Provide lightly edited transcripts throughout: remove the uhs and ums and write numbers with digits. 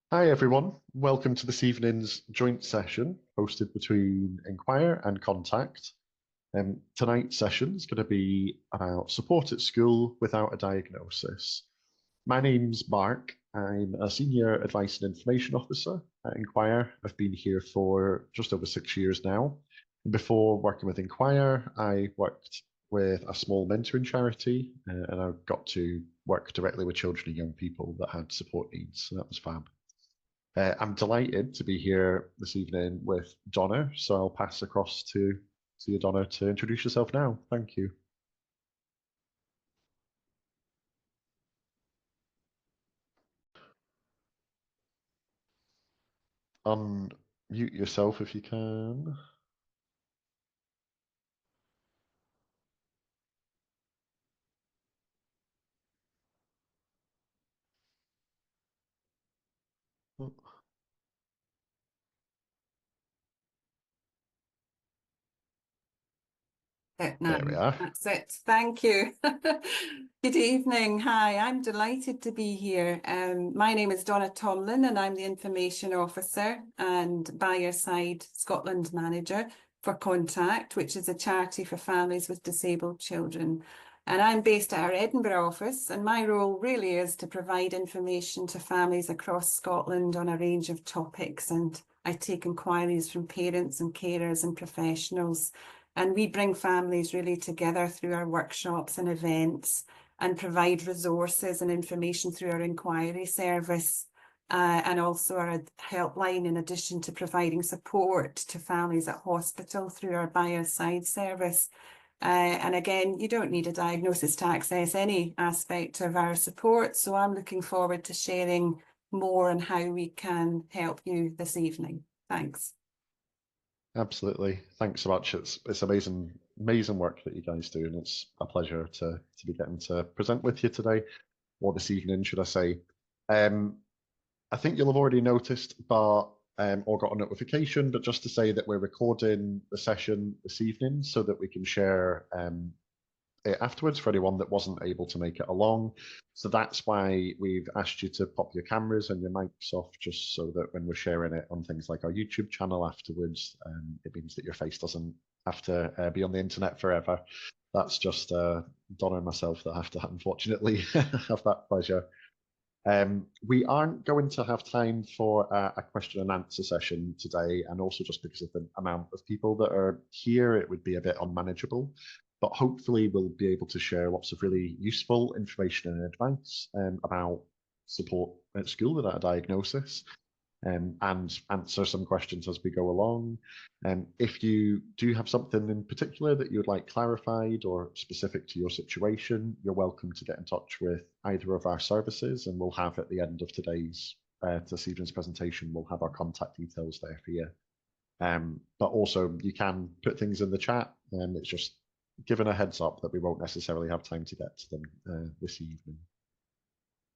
Hi everyone, welcome to this evening's joint session hosted between Enquire and Contact. Tonight's session is going to be about support at school without a diagnosis. My name's Mark. I'm a Senior Advice and Information Officer at Enquire. I've been here for just over 6 years now. Before working with Enquire, I worked with a small mentoring charity and I got to work directly with children and young people that had support needs. So that was fab. I'm delighted to be here this evening with Donna, so I'll pass across to you, Donna, to introduce yourself now. Thank you. Unmute yourself if you can. Oh, It now. there we are. That's it. Thank you. Good evening. Hi, I'm delighted to be here. My name is Donna Tomlin, and I'm the Information Officer and by your side Scotland Manager for Contact, which is a charity for families with disabled children. And I'm based at our Edinburgh office, and my role really is to provide information to families across Scotland on a range of topics. And I take inquiries from parents and carers and professionals. And we bring families really together through our workshops and events and provide resources and information through our inquiry service and also our helpline, in addition to providing support to families at hospital through our by your side service. And again, you don't need a diagnosis to access any aspect of our support. So I'm looking forward to sharing more on how we can help you this evening. Thanks. Absolutely. Thanks so much. It's amazing work that you guys do, and it's a pleasure to be getting to present with you today, or this evening, should I say. Um, I think you'll have already noticed, but or got a notification, but just to say that we're recording the session this evening so that we can share it afterwards for anyone that wasn't able to make it along. So that's why we've asked you to pop your cameras and your mics off, just so that when we're sharing it on things like our YouTube channel afterwards, it means that your face doesn't have to be on the internet forever. That's just Donna and myself that have to, unfortunately, have that pleasure. We aren't going to have time for a question and answer session today, and also just because of the amount of people that are here, it would be a bit unmanageable. But hopefully, we'll be able to share lots of really useful information and advice about support at school without a diagnosis, and answer some questions as we go along. If you do have something in particular that you would like clarified or specific to your situation, you're welcome to get in touch with either of our services, and we'll have at the end of this evening's presentation, we'll have our contact details there for you. But also, you can put things in the chat, and it's just given a heads up that we won't necessarily have time to get to them this evening.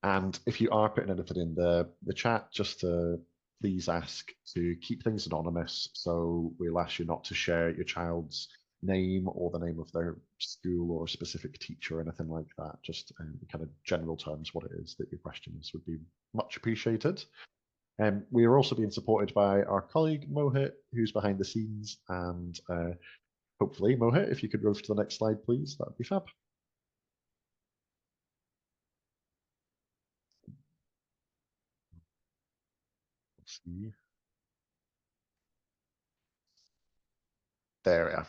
And if you are putting anything in the chat, just to please ask to keep things anonymous. So we'll ask you not to share your child's name or the name of their school or a specific teacher or anything like that. Just in kind of general terms, what it is that your question is would be much appreciated. We are also being supported by our colleague Mohit, who's behind the scenes. And hopefully, Mohit, if you could move to the next slide, please, that would be fab. Let's see. There we are.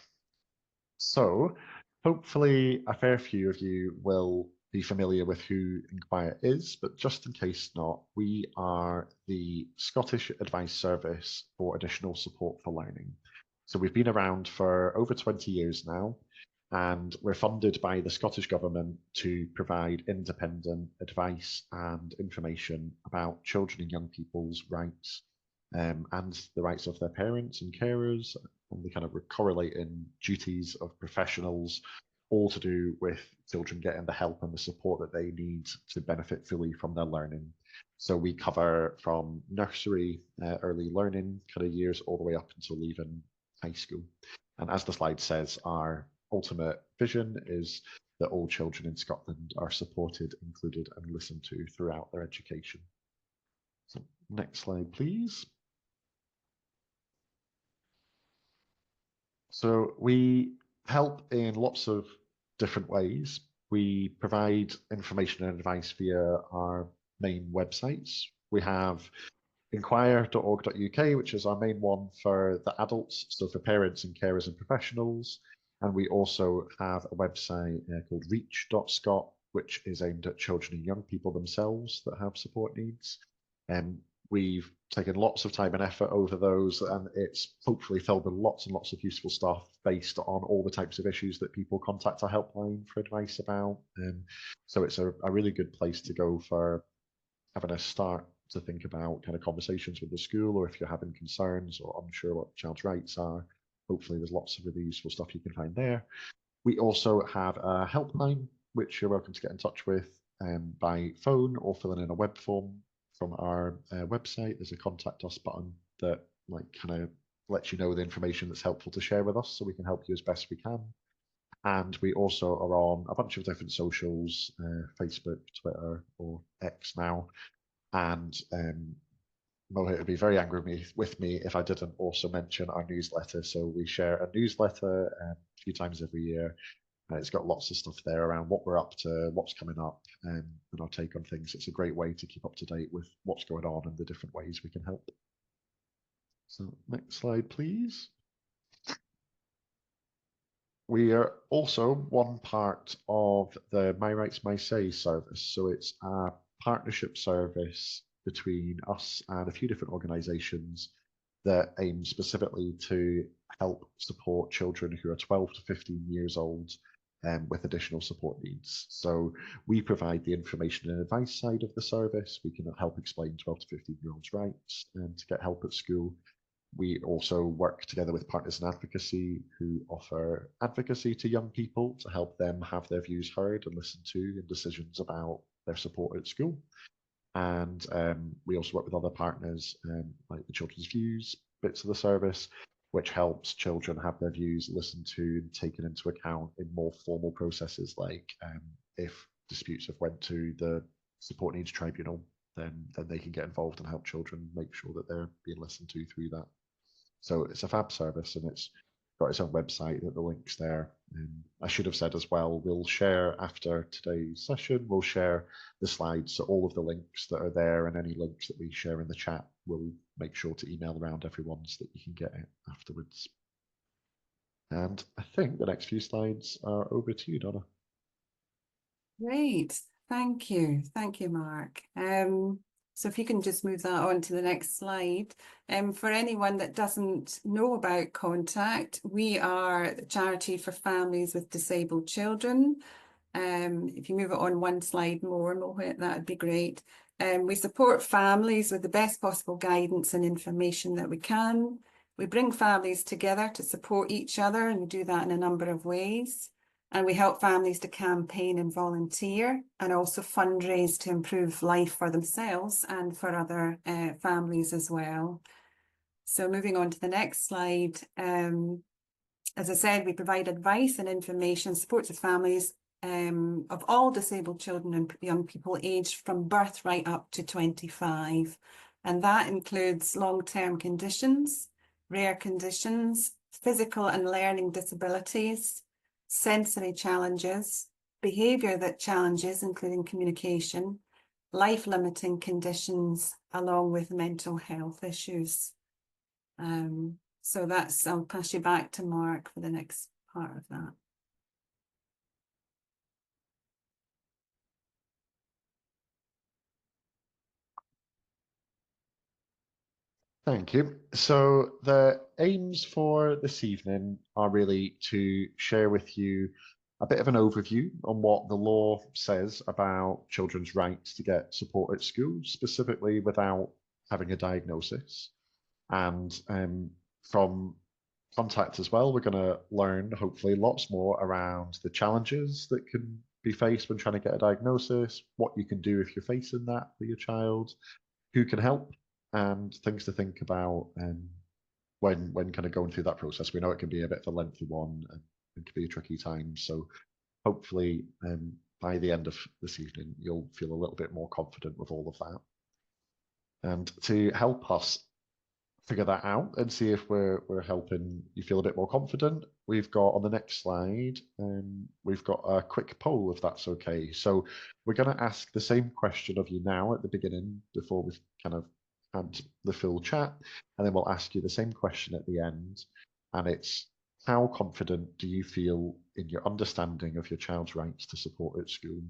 So, hopefully, a fair few of you will be familiar with who Enquire is, but just in case not, we are the Scottish Advice Service for Additional Support for Learning. So, we've been around for over 20 years now, and we're funded by the Scottish Government to provide independent advice and information about children and young people's rights and the rights of their parents and carers, and the kind of correlating duties of professionals, all to do with children getting the help and the support that they need to benefit fully from their learning. So we cover from nursery, early learning kind of years, all the way up until leaving high school. And as the slide says, our ultimate vision is that all children in Scotland are supported, included, and listened to throughout their education. So next slide, please. So we help in lots of different ways. We provide information and advice via our main websites. We have enquire.org.uk, which is our main one for the adults, so for parents and carers and professionals. And we also have a website called reach.scot, which is aimed at children and young people themselves that have support needs. And we've taken lots of time and effort over those, and it's hopefully filled with lots and lots of useful stuff based on all the types of issues that people contact our helpline for advice about. So it's a really good place to go for having a start to think about kind of conversations with the school, or if you're having concerns or unsure what the child's rights are. Hopefully there's lots of really useful stuff you can find there. We also have a helpline, which you're welcome to get in touch with by phone or filling in a web form from our website. There's a contact us button that kind of lets you know the information that's helpful to share with us, so we can help you as best we can. And we also are on a bunch of different socials, Facebook, Twitter, or X now. And Mohit would be very angry with me if I didn't also mention our newsletter. So we share a newsletter a few times every year. It's got lots of stuff there around what we're up to, what's coming up, and our take on things. It's a great way to keep up to date with what's going on and the different ways we can help. So next slide, please. We are also one part of the My Rights, My Say service. So it's a partnership service between us and a few different organisations that aim specifically to help support children who are 12 to 15 years old with additional support needs. So we provide the information and advice side of the service. We can help explain 12 to 15-year-olds' rights and to get help at school. We also work together with Partners in Advocacy, who offer advocacy to young people to help them have their views heard and listened to in decisions about their support at school. And we also work with other partners like the Children's Views bits of the service, which helps children have their views listened to and taken into account in more formal processes, like if disputes have went to the Support Needs Tribunal, then they can get involved and help children make sure that they're being listened to through that. So it's a fab service, and it's got its own website that the link's there. I should have said as well, we'll share after today's session, we'll share the slides. So all of the links that are there and any links that we share in the chat, we'll make sure to email around everyone so that you can get it afterwards. And I think the next few slides are over to you, Donna. Great. Thank you. Thank you, Mark. So if you can just move that on to the next slide. For anyone that doesn't know about Contact, we are the charity for families with disabled children. If you move it on one slide more, Mohit, that would be great. We support families with the best possible guidance and information that we can. We bring families together to support each other, and we do that in a number of ways. And we help families to campaign and volunteer, and also fundraise to improve life for themselves and for other families as well. So moving on to the next slide. As I said, we provide advice and information, support to families of all disabled children and young people aged from birth right up to 25. And that includes long-term conditions, rare conditions, physical and learning disabilities, sensory challenges, behaviour that challenges, including communication, life-limiting conditions, along with mental health issues. So I'll pass you back to Mark for the next part of that. Thank you. So the aims for this evening are really to share with you a bit of an overview on what the law says about children's rights to get support at school, specifically without having a diagnosis. And from Contact as well, we're going to learn hopefully lots more around the challenges that can be faced when trying to get a diagnosis, what you can do if you're facing that for your child, who can help, and things to think about when kind of going through that process. We know it can be a bit of a lengthy one, and it can be a tricky time. So hopefully by the end of this evening, you'll feel a little bit more confident with all of that. And to help us figure that out and see if we're helping you feel a bit more confident, we've got on the next slide, we've got a quick poll, if that's okay. So we're going to ask the same question of you now at the beginning before we've kind of had the full chat, and then we'll ask you the same question at the end, and it's, how confident do you feel in your understanding of your child's rights to support at school?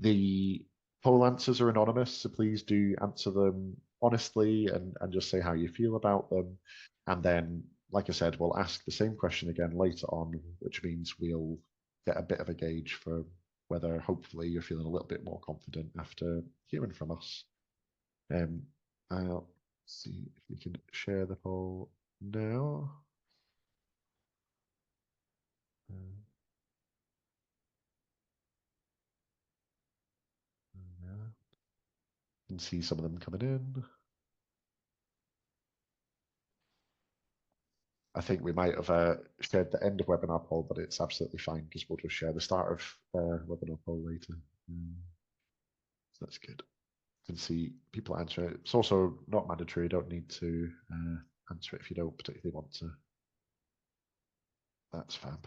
The poll answers are anonymous, so please do answer them honestly and just say how you feel about them. And then, like I said, we'll ask the same question again later on, which means we'll get a bit of a gauge for whether hopefully you're feeling a little bit more confident after hearing from us. I'll see if we can share the poll now. Yeah. Can see some of them coming in. I think we might have shared the end of webinar poll, but it's absolutely fine because we'll just share the start of webinar poll later. So that's good. You can see people answer it. It's also not mandatory. You don't need to answer it if you don't particularly want to. That's fab.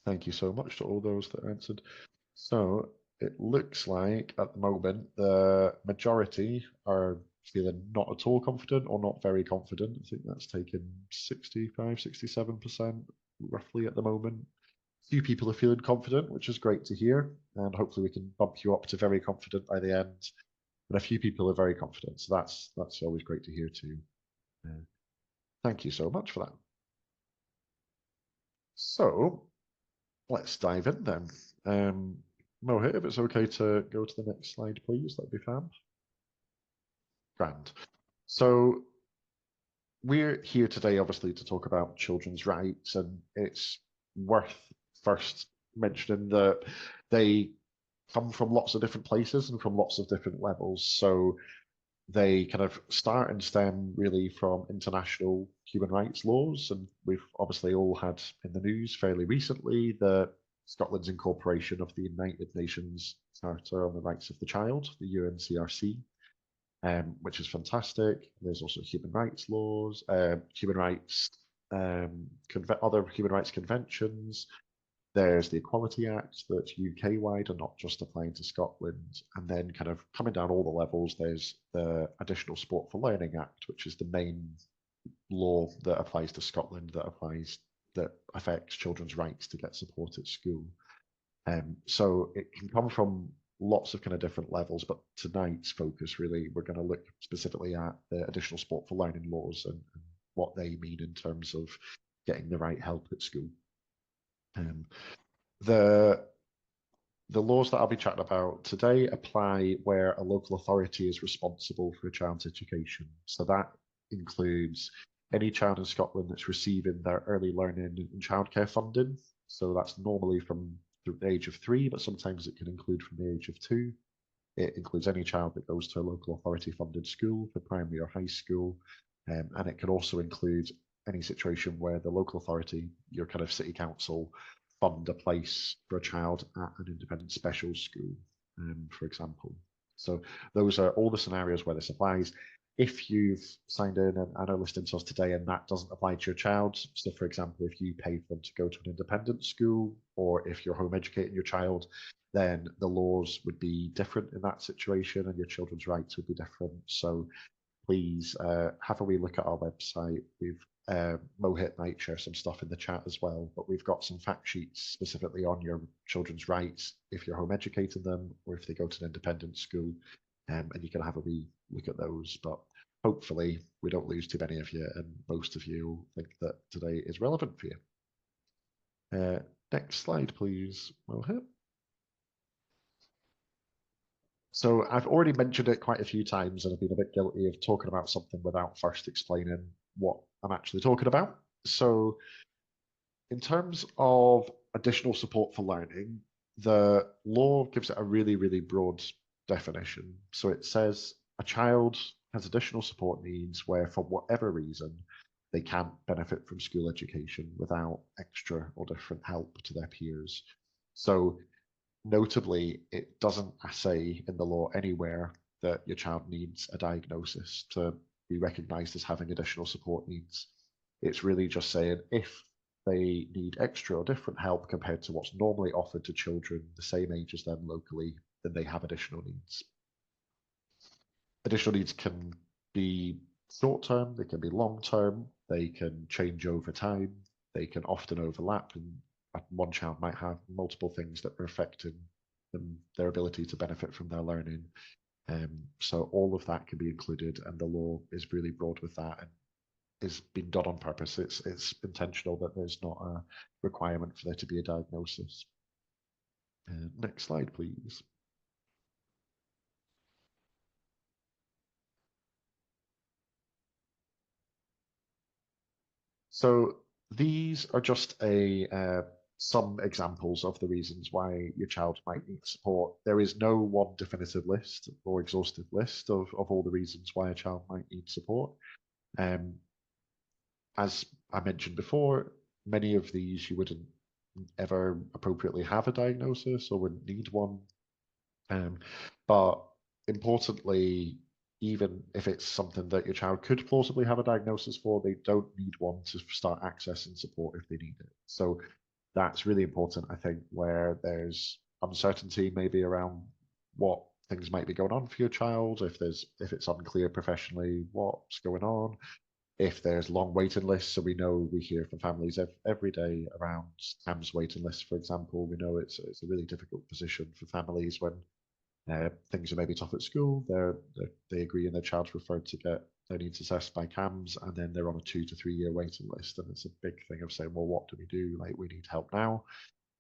Thank you so much to all those that answered. So it looks like at the moment the majority are feeling not at all confident or not very confident. I think that's taken 65, 67% roughly at the moment. A few people are feeling confident, which is great to hear. And hopefully we can bump you up to very confident by the end. But a few people are very confident. So that's always great to hear too. Thank you so much for that. So let's dive in then. Mohit, if it's okay to go to the next slide, please, that'd be fab. Grand. So we're here today, obviously, to talk about children's rights, and it's worth first mentioning that they come from lots of different places and from lots of different levels. So they kind of start and stem really from international human rights laws, and we've obviously all had in the news fairly recently the Scotland's incorporation of the United Nations Charter on the Rights of the Child, the UNCRC, which is fantastic. There's also human rights laws, human rights, other human rights conventions. There's the Equality Act that's UK-wide and not just applying to Scotland. And then kind of coming down all the levels, there's the Additional Sport for Learning Act, which is the main law that applies to Scotland, that affects children's rights to get support at school. So it can come from lots of kind of different levels, but tonight's focus really, we're going to look specifically at the Additional Sport for Learning laws and what they mean in terms of getting the right help at school. The laws that I'll be chatting about today apply where a local authority is responsible for a child's education. So that includes any child in Scotland that's receiving their early learning and childcare funding. So that's normally from the age of 3, but sometimes it can include from the age of 2. It includes any child that goes to a local authority funded school for primary or high school. And it can also include any situation where the local authority, your kind of city council, fund a place for a child at an independent special school, for example. So those are all the scenarios where this applies. If you've signed in and are listening to us today and that doesn't apply to your child, so for example, if you pay for them to go to an independent school, or if you're home educating your child, then the laws would be different in that situation and your children's rights would be different. So please have a wee look at our website. We've Mohit might share some stuff in the chat as well, but we've got some fact sheets specifically on your children's rights if you're home educating them or if they go to an independent school, and you can have a wee look at those. But hopefully we don't lose too many of you and most of you think that today is relevant for you. Next slide, please, Mohit. So I've already mentioned it quite a few times and I've been a bit guilty of talking about something without first explaining what I'm actually talking about. So in terms of additional support for learning, the law gives it a really, really broad definition. So it says a child has additional support needs where for whatever reason they can't benefit from school education without extra or different help to their peers. So notably, it doesn't say in the law anywhere that your child needs a diagnosis to be recognised as having additional support needs. It's really just saying if they need extra or different help compared to what's normally offered to children the same age as them locally, then they have additional needs. Additional needs can be short term, they can be long term, they can change over time, they can often overlap, and one child might have multiple things that are affecting them, their ability to benefit from their learning. So all of that can be included, and the law is really broad with that and is being done on purpose. It's intentional that there's not a requirement for there to be a diagnosis. Next slide, please. So these are just some examples of the reasons why your child might need support. There is no one definitive list or exhaustive list of all the reasons why a child might need support. As I mentioned before, many of these you wouldn't ever appropriately have a diagnosis or wouldn't need one. But importantly, even if it's something that your child could plausibly have a diagnosis for, they don't need one to start accessing support if they need it. So that's really important, I think, where there's uncertainty maybe around what things might be going on for your child, if it's unclear professionally what's going on, if there's long waiting lists. So we hear from families every day around CAMHS waiting lists, for example. We know it's a really difficult position for families when things are maybe tough at school. They agree and their child's referred to get their needs assessed by CAMHS, and then they're on a 2 to 3 year waiting list. And it's a big thing of saying, well, what do we do? Like, we need help now.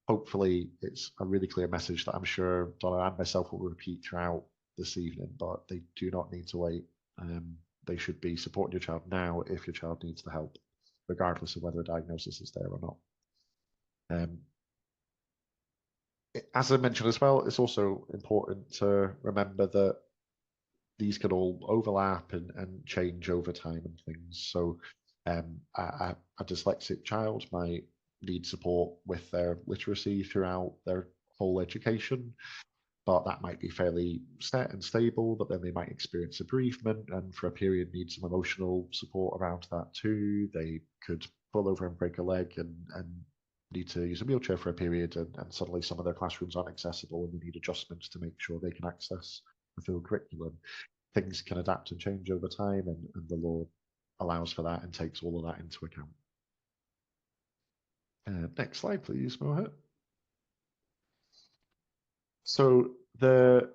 Hopefully, it's a really clear message that I'm sure Donna and myself will repeat throughout this evening, but they do not need to wait. They should be supporting your child now if your child needs the help, regardless of whether a diagnosis is there or not. As I mentioned as well, it's also important to remember that these can all overlap and change over time and things. So a dyslexic child might need support with their literacy throughout their whole education, but that might be fairly set and stable, but then they might experience a bereavement and for a period need some emotional support around that too. They could fall over and break a leg and need to use a wheelchair for a period, and suddenly some of their classrooms aren't accessible and they need adjustments to make sure they can access the full curriculum. Things can adapt and change over time, and the law allows for that and takes all of that into account. Next slide, please, Mohit. So the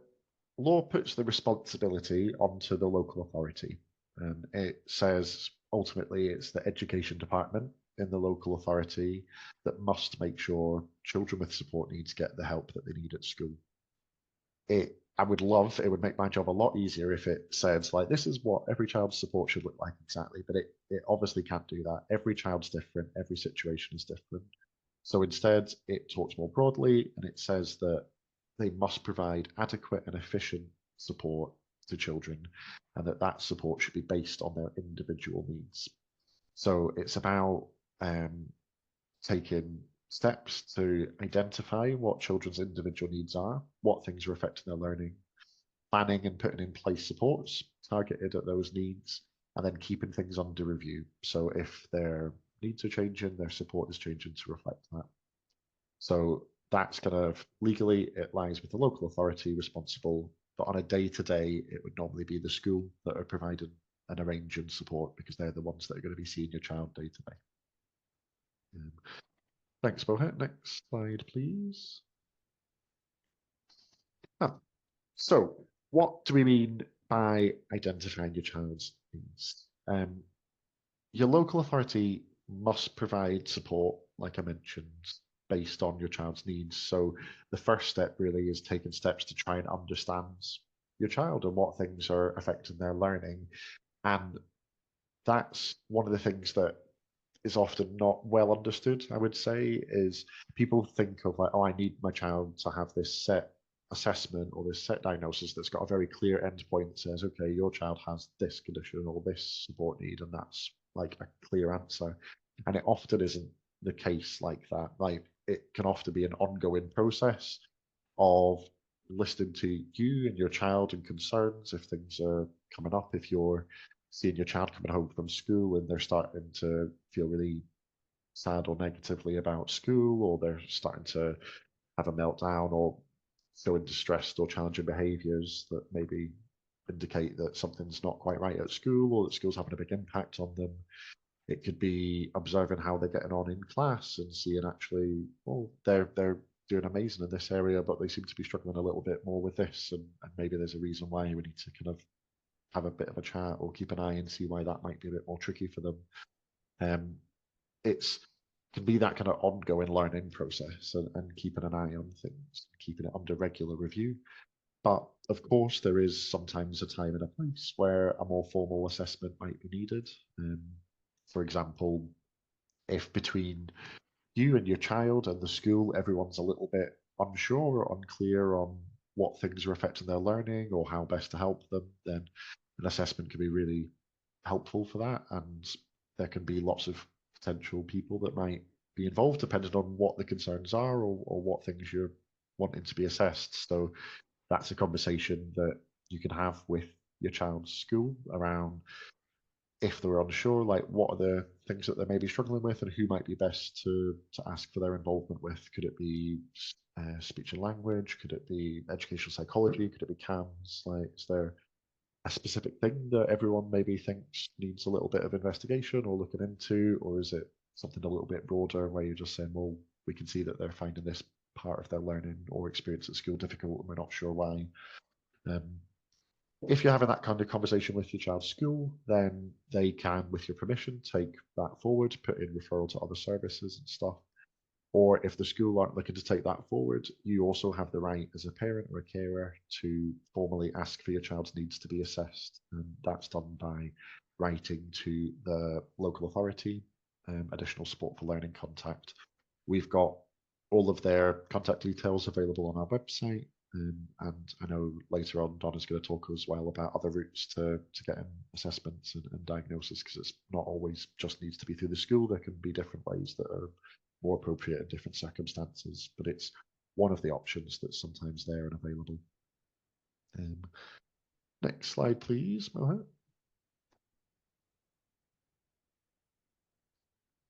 law puts the responsibility onto the local authority. It says ultimately it's the education department in the local authority that must make sure children with support needs get the help that they need at school. It would make my job a lot easier if it said, like, this is what every child's support should look like exactly, but it obviously can't do that. Every child's different, every situation is different. So instead, it talks more broadly and it says that they must provide adequate and efficient support to children, and that support should be based on their individual needs. So it's about taking steps to identify what children's individual needs are, what things are affecting their learning, planning and putting in place supports targeted at those needs, and then keeping things under review. So if their needs are changing, their support is changing to reflect that. So that's kind of legally, it lies with the local authority responsible, but on a day-to-day, it would normally be the school that are providing and arranging support because they're the ones that are going to be seeing your child day-to-day. Thanks, Mohit. Next slide, please. So what do we mean by identifying your child's needs? Your local authority must provide support, like I mentioned, based on your child's needs. So the first step really is taking steps to try and understand your child and what things are affecting their learning. And that's one of the things that is often not well understood, I would say, is people think of like, oh, I need my child to have this set assessment or this set diagnosis that's got a very clear endpoint that says, okay, your child has this condition or this support need, and that's like a clear answer. And it often isn't the case like that. Like, it can often be an ongoing process of listening to you and your child and concerns if things are coming up, if you're seeing your child coming home from school and they're starting to feel really sad or negatively about school, or they're starting to have a meltdown or showing distressed or challenging behaviours that maybe indicate that something's not quite right at school or that school's having a big impact on them. It could be observing how they're getting on in class and seeing actually, well, they're doing amazing in this area, but they seem to be struggling a little bit more with this, and maybe there's a reason why we need to kind of have a bit of a chat or keep an eye and see why that might be a bit more tricky for them. It's can be that kind of ongoing learning process and keeping an eye on things, keeping it under regular review. But of course, there is sometimes a time and a place where a more formal assessment might be needed. For example, if between you and your child and the school, everyone's a little bit unsure or unclear on what things are affecting their learning or how best to help them, then an assessment can be really helpful for that. And there can be lots of potential people that might be involved depending on what the concerns are or what things you're wanting to be assessed. So that's a conversation that you can have with your child's school around if they're unsure, like what are the things that they may be struggling with and who might be best to ask for their involvement with. Could it be speech and language? Could it be educational psychology? Could it be CAMS? Like, is there a specific thing that everyone maybe thinks needs a little bit of investigation or looking into, or is it something a little bit broader where you're just saying, well, we can see that they're finding this part of their learning or experience at school difficult and we're not sure why. If you're having that kind of conversation with your child's school, then they can, with your permission, take that forward, put in referral to other services and stuff. Or if the school aren't looking to take that forward, you also have the right as a parent or a carer to formally ask for your child's needs to be assessed. And that's done by writing to the local authority, additional support for learning contact. We've got all of their contact details available on our website. And I know later on Donna's going to talk as well about other routes to getting assessments and diagnosis, because it's not always just needs to be through the school. There can be different ways that are more appropriate in different circumstances, but it's one of the options that's sometimes there and available. Next slide, please, Moha.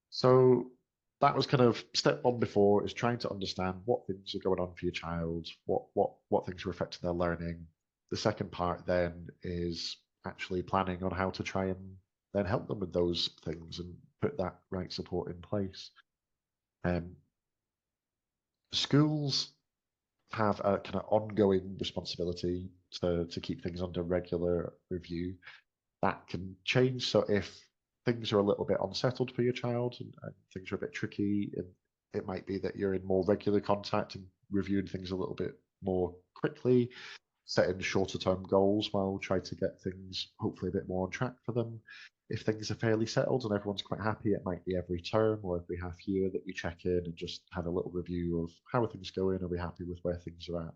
So that was kind of step one before, is trying to understand what things are going on for your child, what things are affecting their learning. The second part then is actually planning on how to try and then help them with those things and put that right support in place. Schools have a kind of ongoing responsibility to keep things under regular review. That can change. So if things are a little bit unsettled for your child and things are a bit tricky, it might be that you're in more regular contact and reviewing things a little bit more quickly, setting shorter term goals while trying to get things hopefully a bit more on track for them. If things are fairly settled and everyone's quite happy, it might be every term or every half year that you check in and just have a little review of how are things going, are we happy with where things are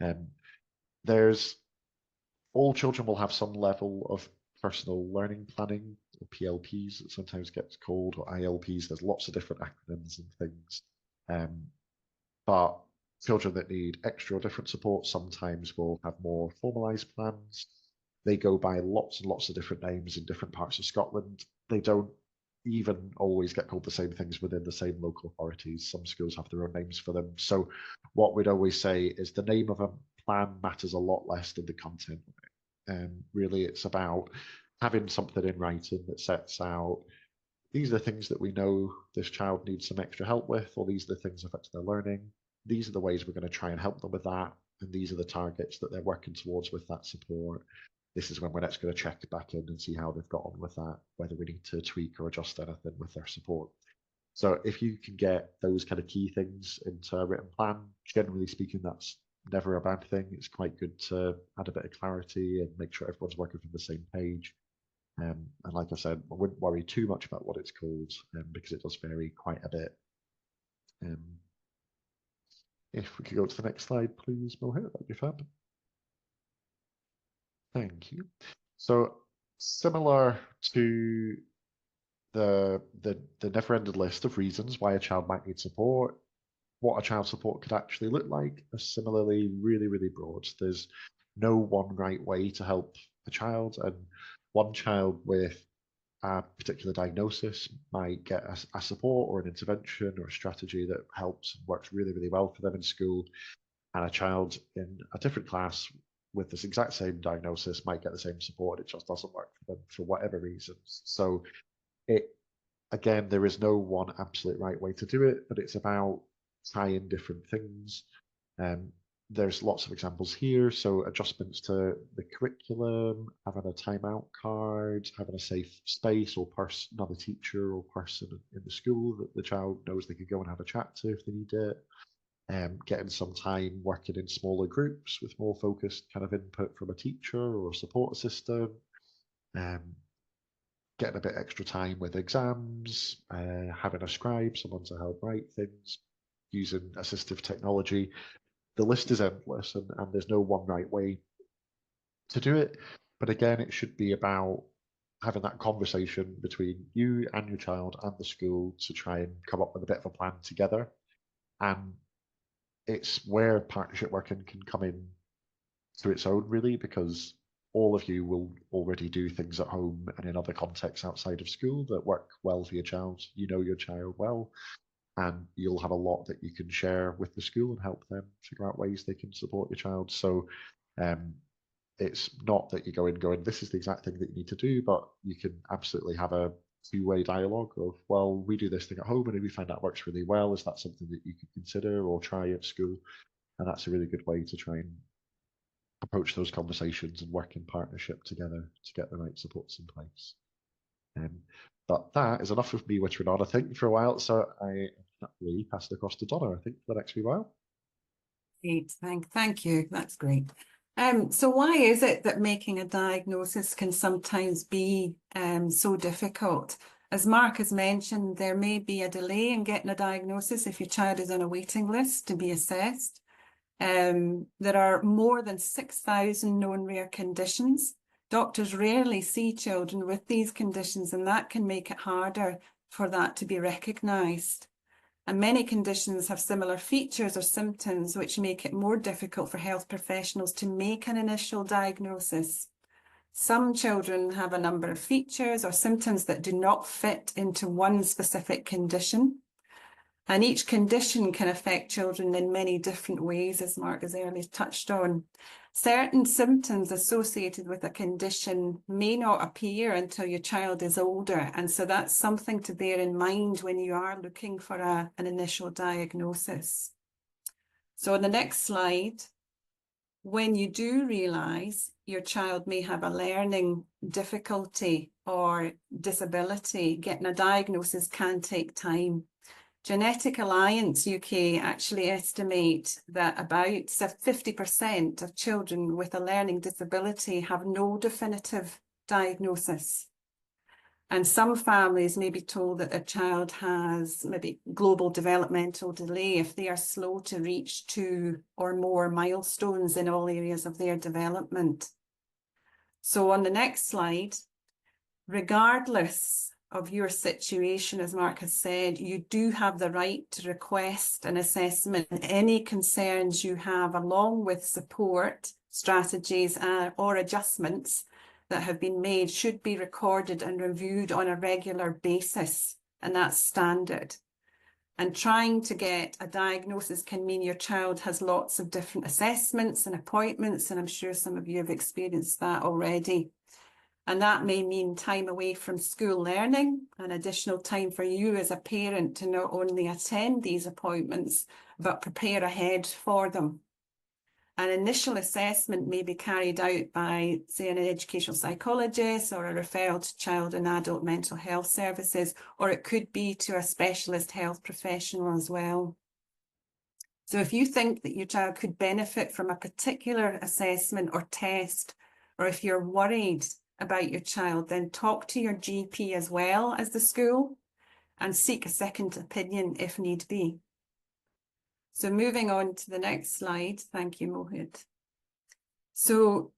at. There's all children will have some level of personal learning planning, or PLPs it sometimes gets called, or ILPs. There's lots of different acronyms and things. But children that need extra or different support sometimes will have more formalised plans. They go by lots and lots of different names in different parts of Scotland. They don't even always get called the same things within the same local authorities. Some schools have their own names for them. So what we'd always say is the name of a plan matters a lot less than the content of it. And really it's about having something in writing that sets out, these are the things that we know this child needs some extra help with, or these are the things affecting their learning. These are the ways we're going to try and help them with that. And these are the targets that they're working towards with that support. This is when we're next going to check back in and see how they've got on with that, whether we need to tweak or adjust anything with their support. So if you can get those kind of key things into a written plan, generally speaking, that's never a bad thing. It's quite good to add a bit of clarity and make sure everyone's working from the same page. And like I said, I wouldn't worry too much about what it's called because it does vary quite a bit. If we could go to the next slide, please, Mohit, that'd be fab. Thank you. So similar to the never-ending list of reasons why a child might need support, what a child support could actually look like are similarly really, really broad. There's no one right way to help a child, and one child with a particular diagnosis might get a support or an intervention or a strategy that helps and works really, really well for them in school, and a child in a different class with this exact same diagnosis might get the same support. It just doesn't work for them for whatever reasons. So it again, there is no one absolute right way to do it, but it's about trying different things. There's lots of examples here. So adjustments to the curriculum, having a timeout card, having a safe space or another teacher or person in the school that the child knows they could go and have a chat to if they need it. Getting some time working in smaller groups with more focused kind of input from a teacher or a support assistant. Um, Getting a bit extra time with exams, having a scribe, someone to help write things, using assistive technology. The list is endless, and there's no one right way to do it. But again, it should be about having that conversation between you and your child and the school to try and come up with a bit of a plan together. And it's where partnership working can come in to its own, really, because all of you will already do things at home and in other contexts outside of school that work well for your child. You know your child well, and you'll have a lot that you can share with the school and help them figure out ways they can support your child. So it's not that you go in going, this is the exact thing that you need to do, but you can absolutely have a two-way dialogue of, well, we do this thing at home and if we find that works really well, is that something that you could consider or try at school? And that's a really good way to try and approach those conversations and work in partnership together to get the right supports in place. But that is enough of me wittering on, I think, for a while. So I happily pass it across to Donna, I think, for the next wee while. Great, thank you. That's great. So why is it that making a diagnosis can sometimes be so difficult? As Mark has mentioned, there may be a delay in getting a diagnosis if your child is on a waiting list to be assessed. There are more than 6,000 known rare conditions. Doctors rarely see children with these conditions, and that can make it harder for that to be recognised. And many conditions have similar features or symptoms, which make it more difficult for health professionals to make an initial diagnosis. Some children have a number of features or symptoms that do not fit into one specific condition. And each condition can affect children in many different ways, as Mark has earlier touched on. Certain symptoms associated with a condition may not appear until your child is older. And so that's something to bear in mind when you are looking for an initial diagnosis. So on the next slide, when you do realise your child may have a learning difficulty or disability, getting a diagnosis can take time. Genetic Alliance UK actually estimate that about 50% of children with a learning disability have no definitive diagnosis. And some families may be told that their child has maybe global developmental delay if they are slow to reach 2 or more milestones in all areas of their development. So on the next slide, regardless of your situation, as Mark has said, you do have the right to request an assessment. Any concerns you have, along with support, strategies or adjustments that have been made, should be recorded and reviewed on a regular basis, and that's standard. And trying to get a diagnosis can mean your child has lots of different assessments and appointments, and I'm sure some of you have experienced that already. And that may mean time away from school learning and additional time for you as a parent to not only attend these appointments, but prepare ahead for them. An initial assessment may be carried out by, say, an educational psychologist or a referral to child and adult mental health services, or it could be to a specialist health professional as well. So if you think that your child could benefit from a particular assessment or test, or if you're worried about your child, then talk to your GP as well as the school and seek a second opinion if need be. So moving on to the next slide. Thank you, Mohit. So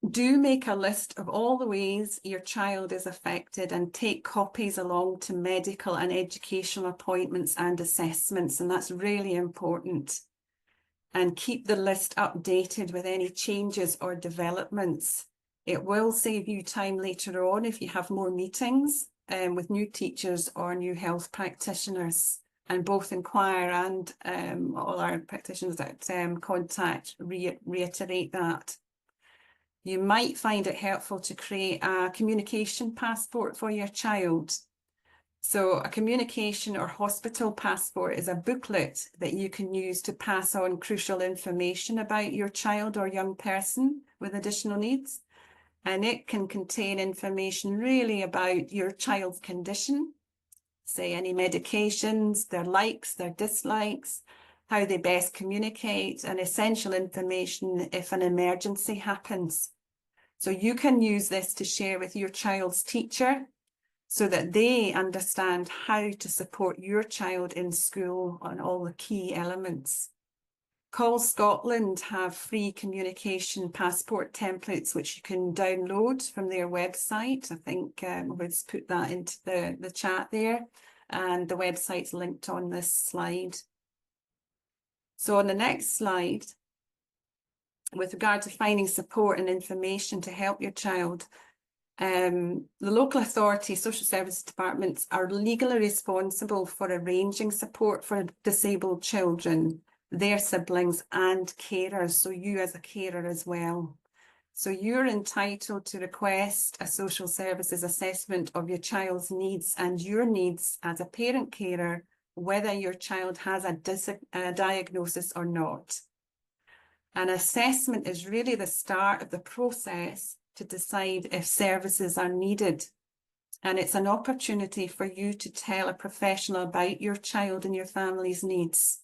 do make a list of all the ways your child is affected and take copies along to medical and educational appointments and assessments, and that's really important. And keep the list updated with any changes or developments. It will save you time later on if you have more meetings with new teachers or new health practitioners. And both Enquire and all our practitioners that contact reiterate that. You might find it helpful to create a communication passport for your child. So a communication or hospital passport is a booklet that you can use to pass on crucial information about your child or young person with additional needs. And it can contain information really about your child's condition, say any medications, their likes, their dislikes, how they best communicate, and essential information if an emergency happens. So you can use this to share with your child's teacher so that they understand how to support your child in school on all the key elements. Call Scotland have free communication passport templates which you can download from their website. I think let's put that into the chat there, and the website's linked on this slide. So on the next slide, with regard to finding support and information to help your child, the local authority, social services departments are legally responsible for arranging support for disabled children, their siblings and carers, so you as a carer as well. So you're entitled to request a social services assessment of your child's needs and your needs as a parent carer, whether your child has a diagnosis or not. An assessment is really the start of the process to decide if services are needed. And it's an opportunity for you to tell a professional about your child and your family's needs.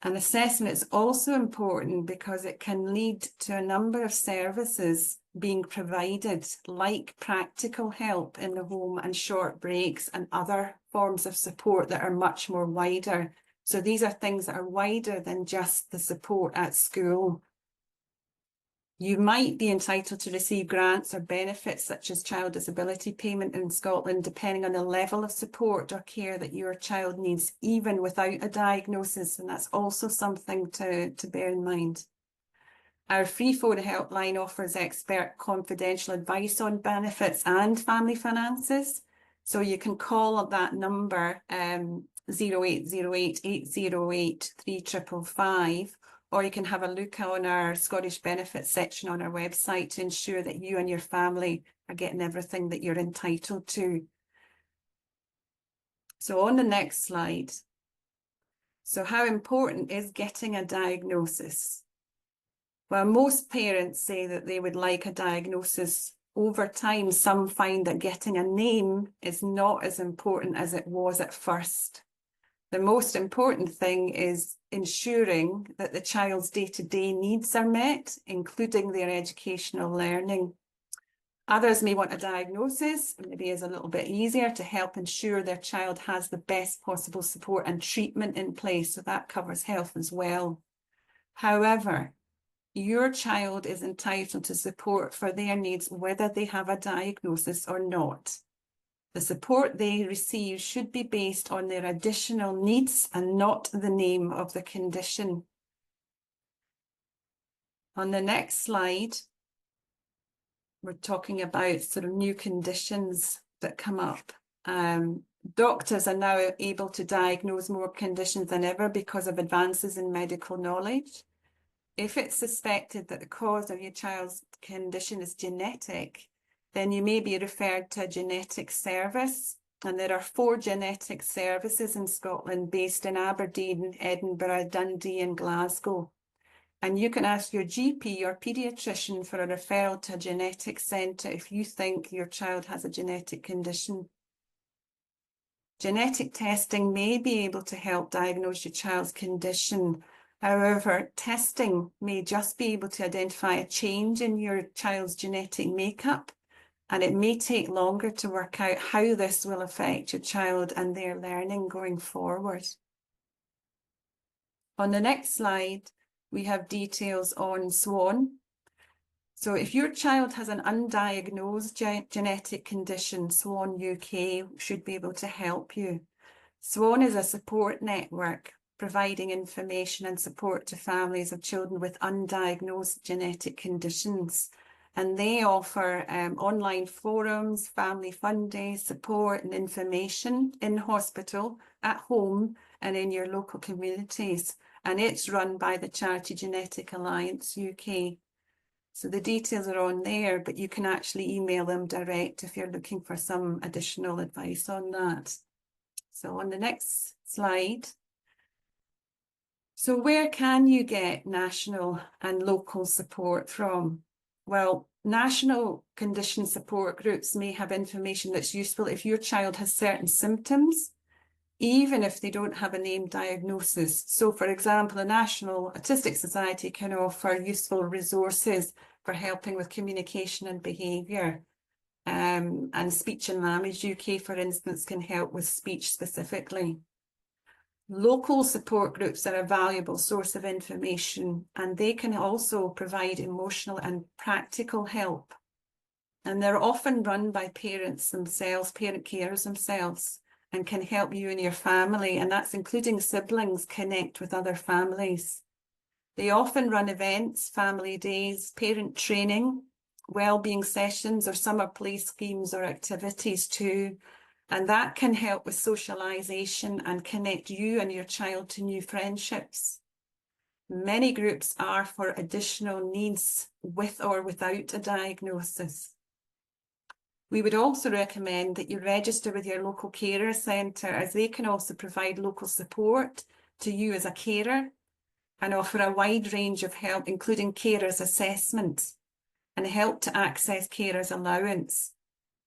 An assessment is also important because it can lead to a number of services being provided, like practical help in the home and short breaks and other forms of support that are much more wider. So these are things that are wider than just the support at school. You might be entitled to receive grants or benefits such as child disability payment in Scotland, depending on the level of support or care that your child needs, even without a diagnosis. And that's also something to bear in mind. Our free phone helpline offers expert confidential advice on benefits and family finances. So you can call that number 0808 808 3555, or you can have a look on our Scottish Benefits section on our website to ensure that you and your family are getting everything that you're entitled to. So on the next slide, so how important is getting a diagnosis? Well, most parents say that they would like a diagnosis. Over time, some find that getting a name is not as important as it was at first. The most important thing is ensuring that the child's day-to-day needs are met, including their educational learning. Others may want a diagnosis, maybe is a little bit easier to help ensure their child has the best possible support and treatment in place, so that covers health as well. However, your child is entitled to support for their needs whether they have a diagnosis or not. The support they receive should be based on their additional needs and not the name of the condition. On the next slide, we're talking about sort of new conditions that come up. Doctors are now able to diagnose more conditions than ever because of advances in medical knowledge. If it's suspected that the cause of your child's condition is genetic, then you may be referred to a genetic service. And there are 4 genetic services in Scotland based in Aberdeen, Edinburgh, Dundee and Glasgow. And you can ask your GP or paediatrician for a referral to a genetic centre if you think your child has a genetic condition. Genetic testing may be able to help diagnose your child's condition. However, testing may just be able to identify a change in your child's genetic makeup, and it may take longer to work out how this will affect your child and their learning going forward. On the next slide, we have details on SWAN. So if your child has an undiagnosed genetic condition, Swan UK should be able to help you. Swan is a support network providing information and support to families of children with undiagnosed genetic conditions. And they offer online forums, family fun days, support and information in hospital, at home, and in your local communities. And it's run by the charity Genetic Alliance UK. So the details are on there, but you can actually email them direct if you're looking for some additional advice on that. So on the next slide. So where can you get national and local support from? Well, national condition support groups may have information that's useful if your child has certain symptoms, even if they don't have a named diagnosis. So for example, the National Autistic Society can offer useful resources for helping with communication and behaviour. And Speech and Language UK, for instance, can help with speech specifically. Local support groups are a valuable source of information, and they can also provide emotional and practical help. And they're often run by parents themselves, parent carers themselves, and can help you and your family, and that's including siblings, connect with other families. They often run events, family days, parent training, wellbeing sessions, or summer play schemes or activities too. And that can help with socialisation and connect you and your child to new friendships. Many groups are for additional needs with or without a diagnosis. We would also recommend that you register with your local carer centre, as they can also provide local support to you as a carer and offer a wide range of help, including carers assessment and help to access carers allowance.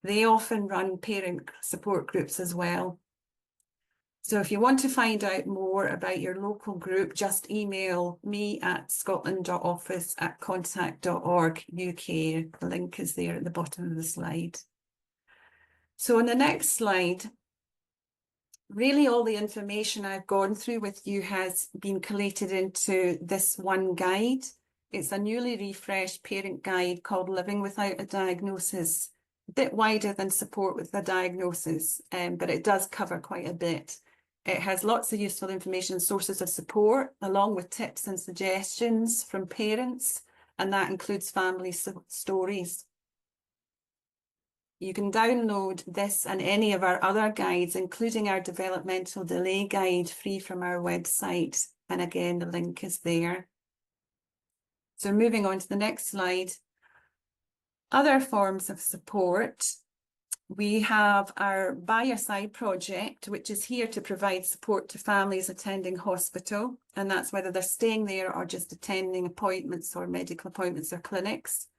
They often run parent support groups as well. So if you want to find out more about your local group, just email me at scotland.office@contact.org.uk. The link is there at the bottom of the slide. So on the next slide, really all the information I've gone through with you has been collated into this one guide. It's a newly refreshed parent guide called Living Without a Diagnosis. A bit wider than Support with a Diagnosis, but it does cover quite a bit. It has lots of useful information, sources of support, along with tips and suggestions from parents, and that includes family stories. You can download this and any of our other guides, including our developmental delay guide, free from our website. And again, the link is there. So moving on to the next slide. Other forms of support. We have our By Your Side project, which is here to provide support to families attending hospital. And that's whether they're staying there or just attending appointments or medical appointments or clinics.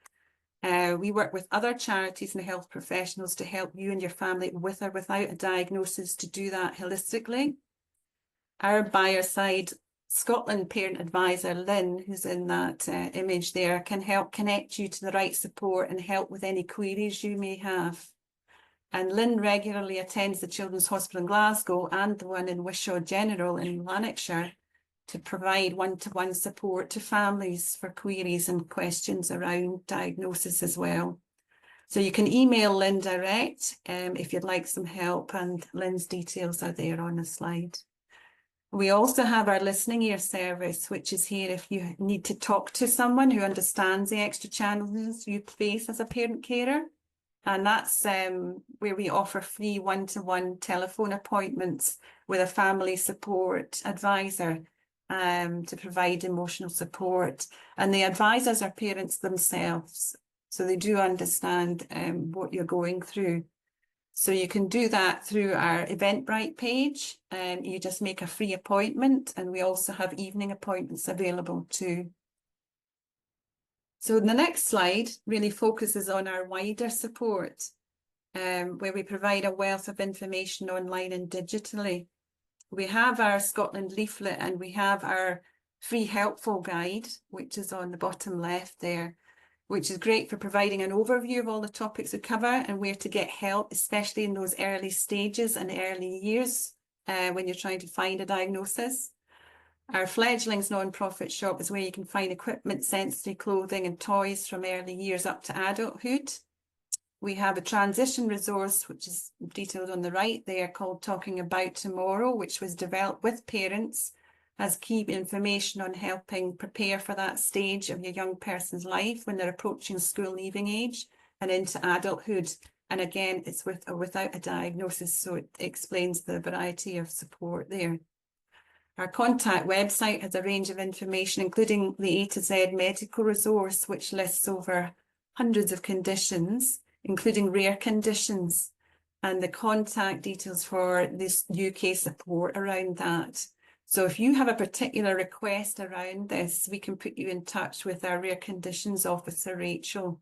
We work with other charities and health professionals to help you and your family with or without a diagnosis to do that holistically. Our By Your Side Scotland parent advisor, Lynn, who's in that image there, can help connect you to the right support and help with any queries you may have. And Lynn regularly attends the Children's Hospital in Glasgow and the one in Wishaw General in Lanarkshire to provide one-to-one support to families for queries and questions around diagnosis as well. So you can email Lynn direct if you'd like some help, and Lynn's details are there on the slide. We also have our listening ear service, which is here if you need to talk to someone who understands the extra challenges you face as a parent carer. And that's where we offer free one-to-one telephone appointments with a family support advisor to provide emotional support. And the advisors are parents themselves, so they do understand what you're going through. So you can do that through our Eventbrite page. You just make a free appointment, and we also have evening appointments available too. So the next slide really focuses on our wider support, where we provide a wealth of information online and digitally. We have our Scotland leaflet, and we have our free helpful guide, which is on the bottom left there, which is great for providing an overview of all the topics we cover and where to get help, especially in those early stages and early years when you're trying to find a diagnosis. Our Fledglings non-profit shop is where you can find equipment, sensory clothing and toys from early years up to adulthood. We have a transition resource, which is detailed on the right there, called Talking About Tomorrow, which was developed with parents as key information on helping prepare for that stage of your young person's life when they're approaching school leaving age and into adulthood. And again, it's with or without a diagnosis, so it explains the variety of support there. Our contact website has a range of information, including the A to Z medical resource, which lists over hundreds of conditions, including rare conditions, and the contact details for this UK support around that. So if you have a particular request around this, we can put you in touch with our rare conditions officer, Rachel.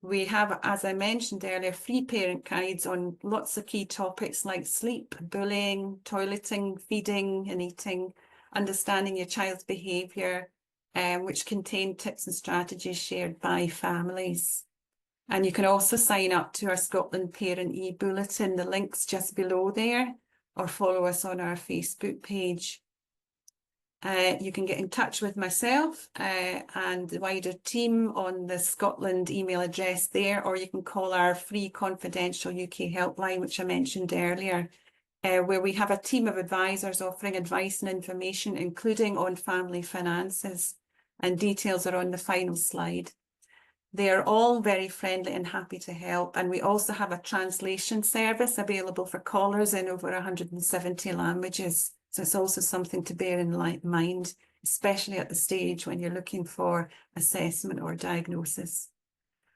We have, as I mentioned earlier, free parent guides on lots of key topics like sleep, bullying, toileting, feeding and eating, understanding your child's behaviour, which contain tips and strategies shared by families. And you can also sign up to our Scotland Parent e-bulletin, the link's just below there, or follow us on our Facebook page. You can get in touch with myself and the wider team on the Scotland email address there, or you can call our free confidential UK helpline, which I mentioned earlier, where we have a team of advisors offering advice and information, including on family finances, and details are on the final slide. They are all very friendly and happy to help, and we also have a translation service available for callers in over 170 languages. So it's also something to bear in mind, especially at the stage when you're looking for assessment or diagnosis.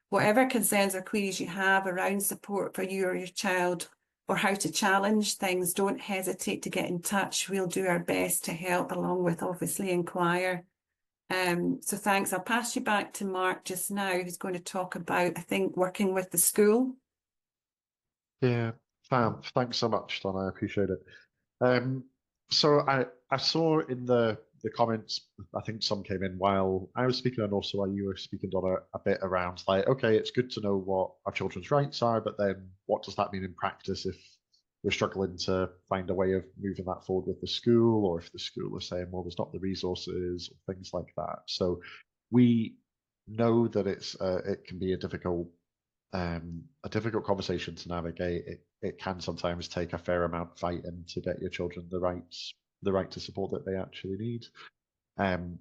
Whatever concerns or queries you have around support for you or your child, or how to challenge things, don't hesitate to get in touch. We'll do our best to help, along with obviously Enquire. So thanks. I'll pass you back to Mark just now, who's going to talk about, I think, working with the school. Yeah, thanks so much, Donna. I appreciate it. So I saw in the comments, I think some came in while I was speaking and also while you were speaking, Donna, a bit around like, okay, it's good to know what our children's rights are, but then what does that mean in practice if we're struggling to find a way of moving that forward with the school, or if the school is saying, well, there's not the resources, or things like that. So we know that it can be a difficult conversation to navigate. It can sometimes take a fair amount of fighting to get your children the right to support that they actually need. And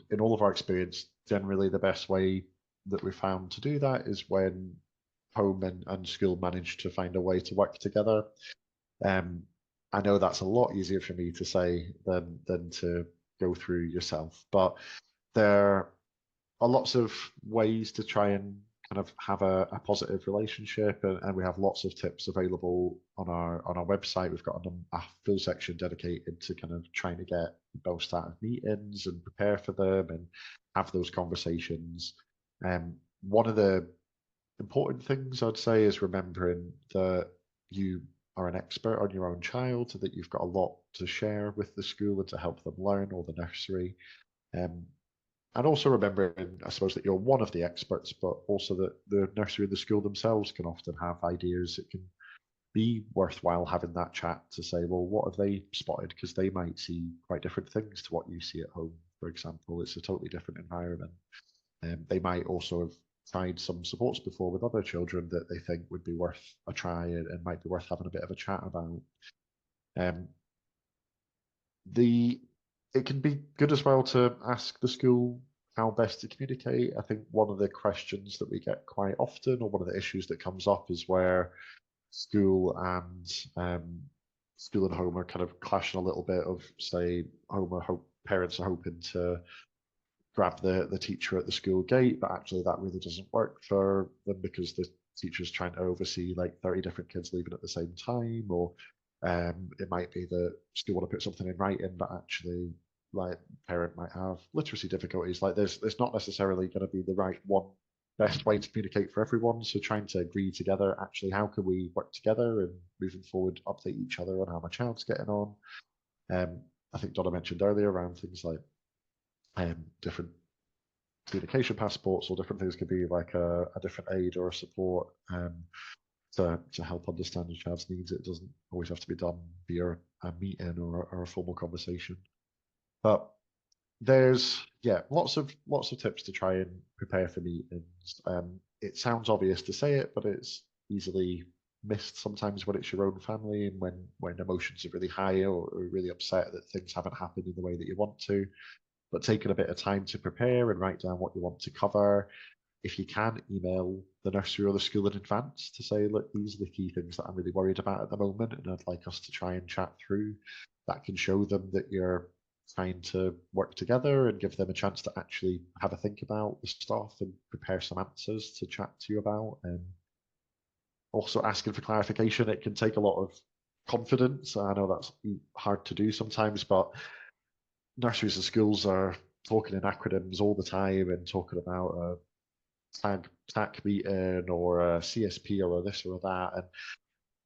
in all of our experience, generally the best way that we found to do that is when home and school manage to find a way to work together. I know that's a lot easier for me to say than to go through yourself, but there are lots of ways to try and kind of have a positive relationship, and we have lots of tips available on our website. We've got a full section dedicated to kind of trying to get both out of meetings and prepare for them and have those conversations. One of the important things I'd say is remembering that you are an expert on your own child, that you've got a lot to share with the school and to help them learn, or the nursery. And also remembering, I suppose, that you're one of the experts, but also that the nursery and the school themselves can often have ideas. It can be worthwhile having that chat to say, well, what have they spotted? Because they might see quite different things to what you see at home, for example. It's a totally different environment. They might also have tried some supports before with other children that they think would be worth a try and might be worth having a bit of a chat about. It can be good as well to ask the school how best to communicate. I think one of the questions that we get quite often, or one of the issues that comes up, is where school and home are kind of clashing a little bit. Of say, parents are hoping to grab the teacher at the school gate, but actually that really doesn't work for them because the teacher's trying to oversee like 30 different kids leaving at the same time, or it might be that school want to put something in writing, but actually like parent might have literacy difficulties. Like there's not necessarily going to be the right best way to communicate for everyone. So trying to agree together, actually, how can we work together and moving forward, update each other on how my child's getting on. I think Donna mentioned earlier around things like different communication passports, or different things could be like a different aid or a support. to help understand your child's needs. It doesn't always have to be done via a meeting or a formal conversation. But there's lots of tips to try and prepare for meetings. It sounds obvious to say it, but it's easily missed sometimes when it's your own family and when emotions are really high or really upset that things haven't happened in the way that you want to. But taking a bit of time to prepare and write down what you want to cover. If you can, email the nursery or the school in advance to say, look, these are the key things that I'm really worried about at the moment, and I'd like us to try and chat through. That can show them that you're trying to work together and give them a chance to actually have a think about the stuff and prepare some answers to chat to you about. And also asking for clarification, it can take a lot of confidence. I know that's hard to do sometimes, but nurseries and schools are talking in acronyms all the time and talking about TAC meeting or a CSP or a this or a that, and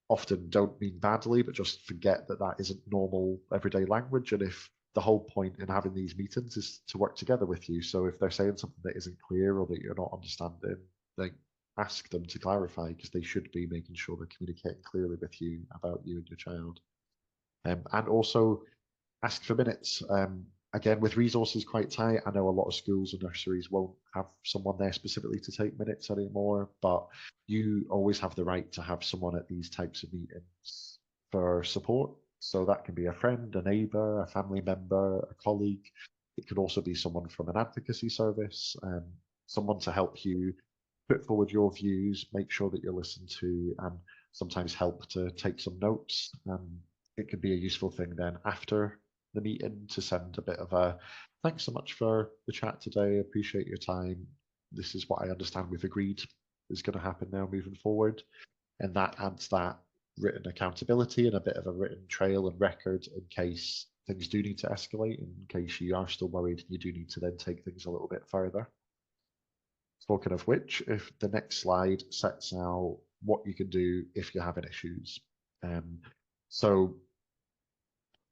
often don't mean badly, but just forget that that isn't normal everyday language. And if the whole point in having these meetings is to work together with you, so if they're saying something that isn't clear or that you're not understanding, then ask them to clarify, because they should be making sure they're communicating clearly with you about you and your child. And also ask for minutes. Again, with resources quite tight, I know a lot of schools and nurseries won't have someone there specifically to take minutes anymore, but you always have the right to have someone at these types of meetings for support. So that can be a friend, a neighbour, a family member, a colleague. It could also be someone from an advocacy service, someone to help you put forward your views, make sure that you're listened to, and sometimes help to take some notes. It could be a useful thing then after the meeting to send a bit of a thanks so much for the chat today. Appreciate your time. This is what I understand we've agreed is going to happen now moving forward. And that adds that written accountability and a bit of a written trail and record in case things do need to escalate, in case you are still worried and you do need to then take things a little bit further. Spoken of which, if the next slide sets out what you can do if you're having issues. So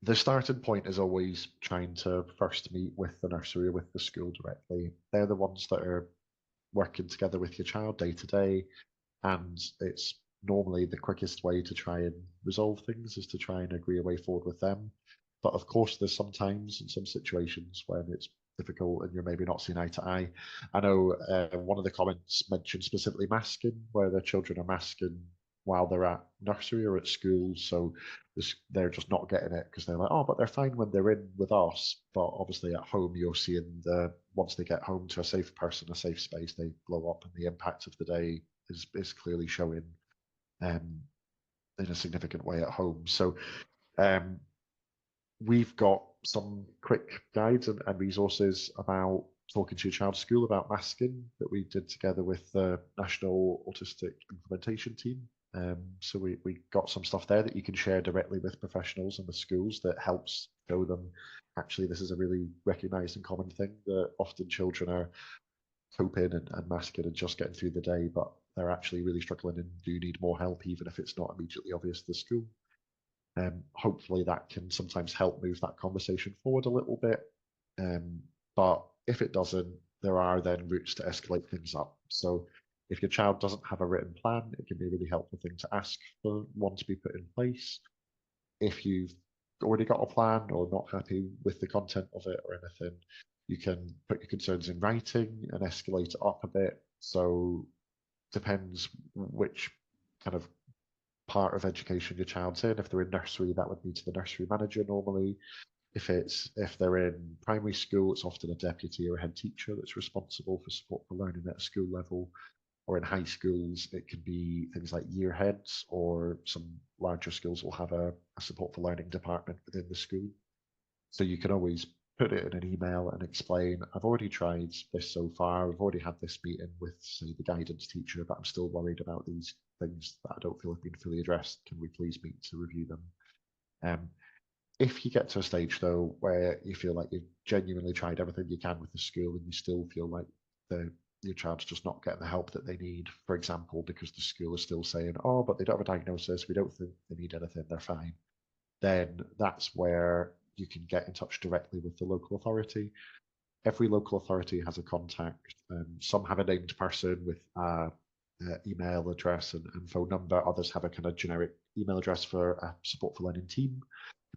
the starting point is always trying to first meet with the nursery or with the school directly. They're the ones that are working together with your child day to day, and it's normally the quickest way to try and resolve things is to try and agree a way forward with them. But of course, there's sometimes in some situations when it's difficult and you're maybe not seeing eye to eye. I know one of the comments mentioned specifically masking, where their children are masking while they're at nursery or at school. So they're just not getting it because they're like, oh, but they're fine when they're in with us. But obviously at home, you're seeing once they get home to a safe person, a safe space, they blow up, and the impact of the day is clearly showing in a significant way at home. So we've got some quick guides and resources about talking to your child's school about masking that we did together with the National Autistic Implementation Team. So we got some stuff there that you can share directly with professionals and with schools that helps show them actually this is a really recognised and common thing, that often children are coping and masking and just getting through the day, but they're actually really struggling and do need more help, even if it's not immediately obvious to the school. Hopefully that can sometimes help move that conversation forward a little bit. But if it doesn't, there are then routes to escalate things up. So if your child doesn't have a written plan, it can be a really helpful thing to ask for one to be put in place. If you've already got a plan or not happy with the content of it or anything, you can put your concerns in writing and escalate it up a bit. So depends which kind of part of education your child's in. If they're in nursery, that would be to the nursery manager normally. If they're in primary school, it's often a deputy or a head teacher that's responsible for support for learning at a school level. Or in high schools, it can be things like year heads, or some larger schools will have a support for learning department within the school. So you can always put it in an email and explain, I've already tried this so far, I've already had this meeting with, say, the guidance teacher, but I'm still worried about these things that I don't feel have been fully addressed. Can we please meet to review them? If you get to a stage, though, where you feel like you've genuinely tried everything you can with the school and you still feel like your child's just not getting the help that they need, for example, because the school is still saying, oh, but they don't have a diagnosis, we don't think they need anything, they're fine, then that's where you can get in touch directly with the local authority. Every local authority has a contact. Some have a named person with a email address and phone number. Others have a kind of generic email address for a support for learning team.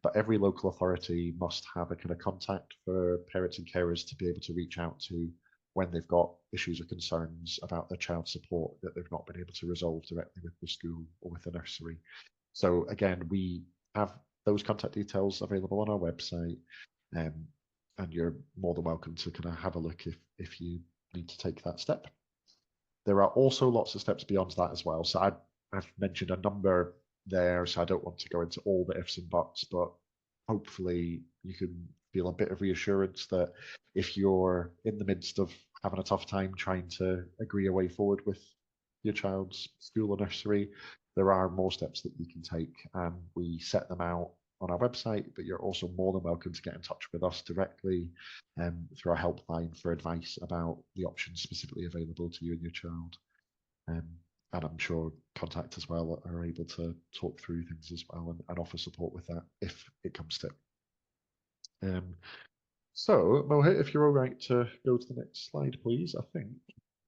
But every local authority must have a kind of contact for parents and carers to be able to reach out to when they've got issues or concerns about their child's support that they've not been able to resolve directly with the school or with the nursery. So again, we have those contact details available on our website, and you're more than welcome to kind of have a look if you need to take that step. There are also lots of steps beyond that as well. So I've mentioned a number there, so I don't want to go into all the ifs and buts, but hopefully you can feel a bit of reassurance that if you're in the midst of having a tough time trying to agree a way forward with your child's school or nursery, there are more steps that you can take, and we set them out on our website, but you're also more than welcome to get in touch with us directly through our helpline for advice about the options specifically available to you and your child. And I'm sure Contact as well are able to talk through things as well and offer support with that if it comes to it. So, Mohit, if you're all right to go to the next slide, please. I think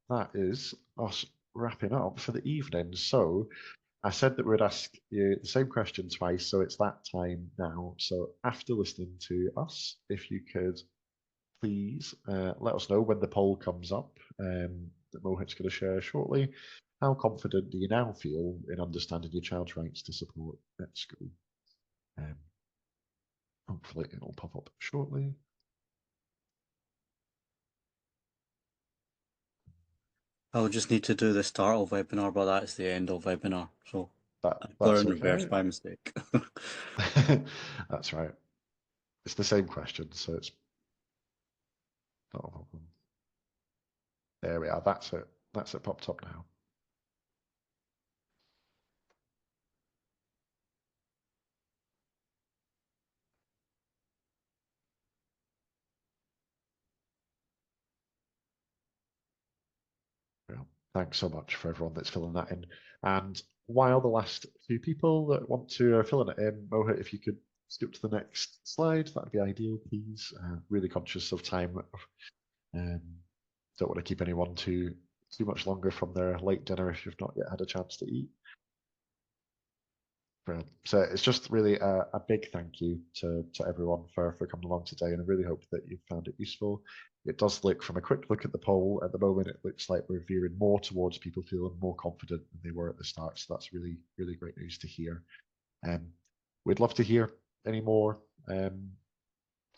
that is us wrapping up for the evening. So, I said that we'd ask you the same question twice, so it's that time now. So after listening to us, if you could please let us know when the poll comes up that Mohit's going to share shortly. How confident do you now feel in understanding your child's rights to support at school? Hopefully it'll pop up shortly. I'll just need to do the start of webinar, but that's the end of webinar. So That's put in okay. reverse by mistake. That's right. It's the same question, so it's not a problem. There we are. That's it. That's it popped up now. Well, thanks so much for everyone that's filling that in. And while the last few people that want to fill it in, Mohit, if you could skip to the next slide, that'd be ideal, please. Really conscious of time. Don't want to keep anyone too much longer from their late dinner if you've not yet had a chance to eat. Brilliant. So it's just really a big thank you to everyone for coming along today, and I really hope that you found it useful. It does look, from a quick look at the poll at the moment, it looks like we're veering more towards people feeling more confident than they were at the start. So that's really, really great news to hear. We'd love to hear any more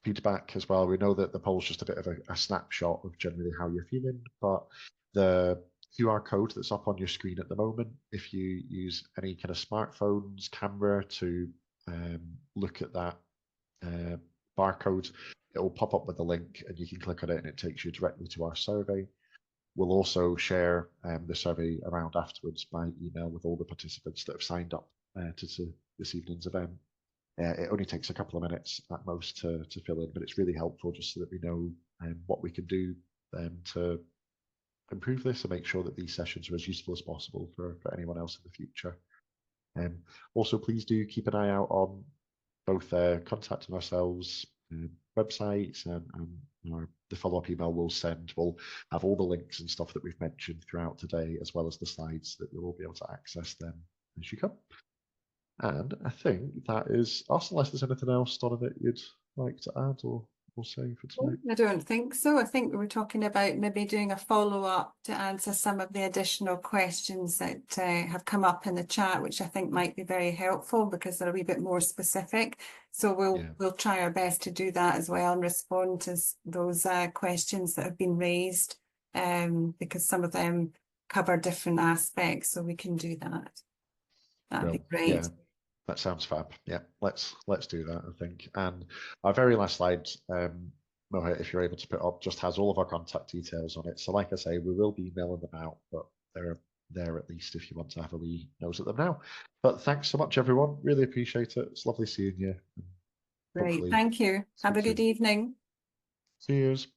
feedback as well. We know that the poll's just a bit of a snapshot of generally how you're feeling, but the QR code that's up on your screen at the moment, if you use any kind of smartphones, camera to look at that barcode, it will pop up with a link and you can click on it and it takes you directly to our survey. We'll also share the survey around afterwards by email with all the participants that have signed up to this evening's event. It only takes a couple of minutes at most to fill in, but it's really helpful just so that we know what we can do to improve this and make sure that these sessions are as useful as possible for anyone else in the future. Also, please do keep an eye out on both contacting ourselves, websites, and the follow-up email we'll send. We'll have all the links and stuff that we've mentioned throughout today, as well as the slides that you'll all be able to access them as you come. And I think that is us, unless there's anything else, Donna, that you'd like to add or say for tonight. I don't think so. I think we were talking about maybe doing a follow-up to answer some of the additional questions that have come up in the chat, which I think might be very helpful because they're a wee bit more specific. So we'll try our best to do that as well and respond to those questions that have been raised, because some of them cover different aspects, so we can do that. That'd be great. Yeah. That sounds fab. Yeah, let's do that, I think. And our very last slide, Mohit, if you're able to put up, just has all of our contact details on it. So like I say, we will be emailing them out, but they're there at least if you want to have a wee nose at them now. But thanks so much, everyone. Really appreciate it. It's lovely seeing you. Great. Thank you. Have a good evening. Cheers.